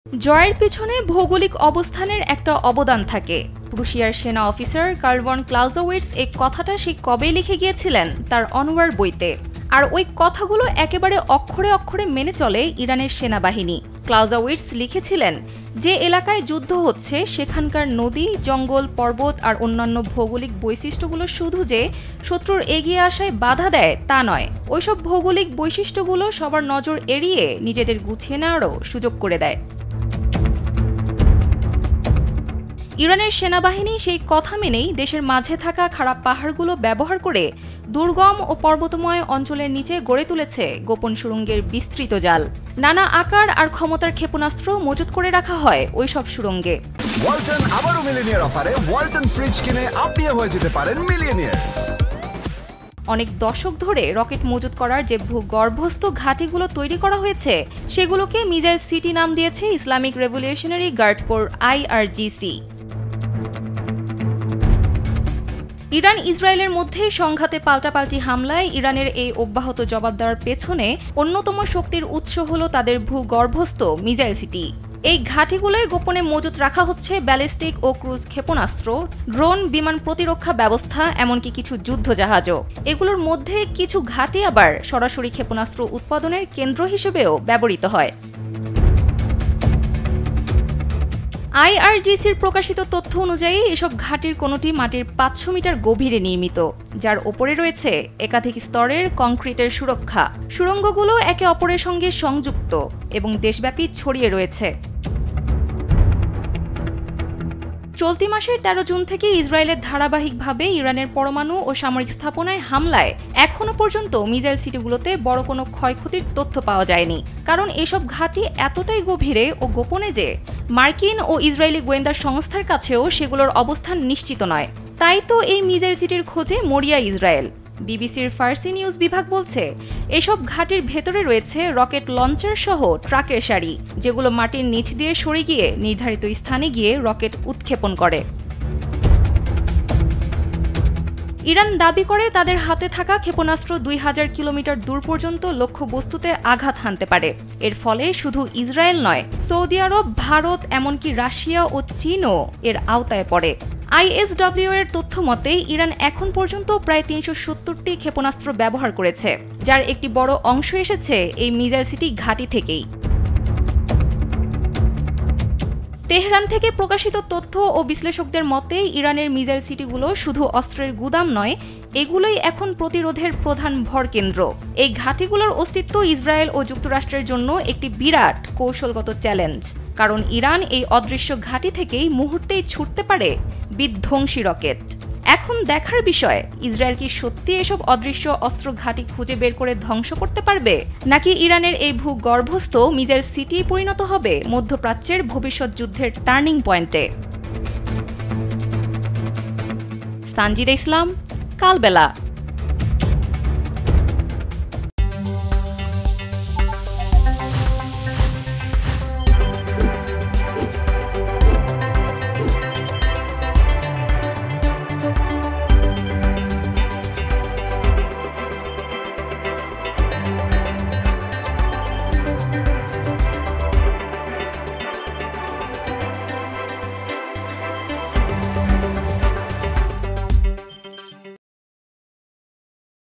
জয়ের পিছনে ভৌগোলিক অবস্থানের একটা অবদান থাকে। প্রুশিয়ার সেনা অফিসার কার্ল ভন ক্লাউজউইটস এই কথাটা সে কবে লিখে গিয়েছিলেন তার অনওয়ার বইতে, আর ওই কথাগুলো একেবারে অক্ষরে অক্ষরে মেনে চলে ইরানের সেনাবাহিনী। ক্লাউজউইটস লিখেছিলেন, যে এলাকায় যুদ্ধ হচ্ছে সেখানকার নদী, জঙ্গল, পর্বত আর অন্যান্য ভৌগোলিক বৈশিষ্ট্যগুলো শুধু যে শত্রুর এগিয়ে আসায় বাধা দেয় তা নয়, ওইসব ভৌগোলিক বৈশিষ্ট্যগুলো সবার নজর এড়িয়ে নিজেদের গুছিয়ে নেওয়ারও সুযোগ করে দেয়। ইরানের সেনাবাহিনী সেই কথা মেনেই দেশের মাঝে থাকা খারাপ পাহাড়গুলো ব্যবহার করে দুর্গম ও পর্বতময় অঞ্চলের নিচে গড়ে তুলেছে গোপন সুড়ঙ্গের বিস্তৃত জাল। নানা আকার আর ক্ষমতার ক্ষেপণাস্ত্র মজুত করে রাখা হয় ওইসব সুড়ঙ্গে। ওয়ালটন আবারও মিলিয়নিয়ার অফারে ওয়ালটন ফ্রিজ কিনে আপনিও হয়ে যেতে পারেন মিলিয়নিয়ার। অনেক দশক ধরে রকেট মজুত করার যে ভূগর্ভস্থ ঘাঁটিগুলো তৈরি করা হয়েছে সেগুলোকে মিসাইল সিটি নাম দিয়েছে Islamic revolutionary guard corps IRGC। Iran ইসরায়েলের মধ্যে সংঘাতে পাল্টাপাল্টি হামলায় ইরানের এই অব্যাহত জবাব দেওয়ার পেছনে অন্যতম শক্তির উৎস হল তাদের ভূগর্ভস্থ মিসাইল সিটি। এই ঘাঁটিগুলোয় গোপনে মজুত রাখা হচ্ছে ব্যালিস্টিক ও ক্রুজ ক্ষেপণাস্ত্র, ড্রোন, বিমান প্রতিরক্ষা ব্যবস্থা, এমনকি কিছু যুদ্ধজাহাজও। এগুলোর মধ্যে কিছু ঘাঁটি আবার সরাসরি ক্ষেপণাস্ত্র উৎপাদনের কেন্দ্র হিসেবেও ব্যবহৃত হয়। IRGCর প্রকাশিত তথ্য অনুযায়ী এসব ঘাঁটির কোনোটি মাটির 500 মিটার গভীরে নির্মিত, যার ওপরে রয়েছে একাধিক স্তরের কংক্রিটের সুরক্ষা। সুড়ঙ্গগুলো একে অপরের সঙ্গে সংযুক্ত এবং দেশব্যাপী ছড়িয়ে রয়েছে। চলতি মাসের 13 জুন থেকে ইসরায়েলের ধারাবাহিকভাবে ইরানের পরমাণু ও সামরিক স্থাপনায় হামলায় এখনও পর্যন্ত মিসাইল সিটিগুলোতে বড় কোনো ক্ষয়ক্ষতির তথ্য পাওয়া যায়নি, কারণ এসব ঘাঁটি এতটাই গভীরে ও গোপনে যে মার্কিন ও ইসরায়েলি গোয়েন্দা সংস্থার কাছেও সেগুলোর অবস্থান নিশ্চিত নয়। তাই তো এই মিসাইল সিটির খোঁজে মরিয়া ইসরায়েল। বিবিসির ফার্সি নিউজ বিভাগ বলছে, এসব ঘাঁটির ভেতরে রয়েছে রকেট লঞ্চার সহ ট্রাকের সারি, যেগুলো মাটির নিচ দিয়ে সরে গিয়ে নির্ধারিত স্থানে গিয়ে রকেট উৎক্ষেপণ করে। ইরান দাবি করে তাদের হাতে থাকা ক্ষেপণাস্ত্র 2000 কিলোমিটার দূর পর্যন্ত লক্ষ্যবস্তুতে আঘাত হানতে পারে। এর ফলে শুধু ইসরায়েল নয়, সৌদি আরব, ভারত, এমনকি রাশিয়া ও চীনও এর আওতায় পড়ে। ISW এর তথ্য মতে ইরান এখন পর্যন্ত প্রায় 370টি ক্ষেপণাস্ত্র ব্যবহার করেছে, যার একটি বড় অংশ এসেছে এই মিসাইল সিটি ঘাঁটি থেকেই। তেহরান থেকে প্রকাশিত তথ্য ও বিশ্লেষকদের মতে ইরানের মিসাইল সিটিগুলো শুধু অস্ত্রের গুদাম নয়, এগুলোই এখন প্রতিরোধের প্রধান ভরকেন্দ্র। এই ঘাঁটিগুলোর অস্তিত্ব ইসরায়েল ও যুক্তরাষ্ট্রের জন্য একটি বিরাট কৌশলগত চ্যালেঞ্জ, কারণ ইরান এই অদৃশ্য ঘাঁটি থেকেই মুহূর্তেই ছুটতে পারে বিধ্বংসী রকেট। এখন দেখার বিষয়, ইসরায়েল কি সত্যি এসব অদৃশ্য অস্ত্র ঘাঁটি খুঁজে বের করে ধ্বংস করতে পারবে, নাকি ইরানের এই ভূগর্ভস্থ মিসাইল সিটি পরিণত হবে মধ্যপ্রাচ্যের ভবিষ্যৎ যুদ্ধের টার্নিং পয়েন্টে। সানজিদা ইসলাম, কালবেলা।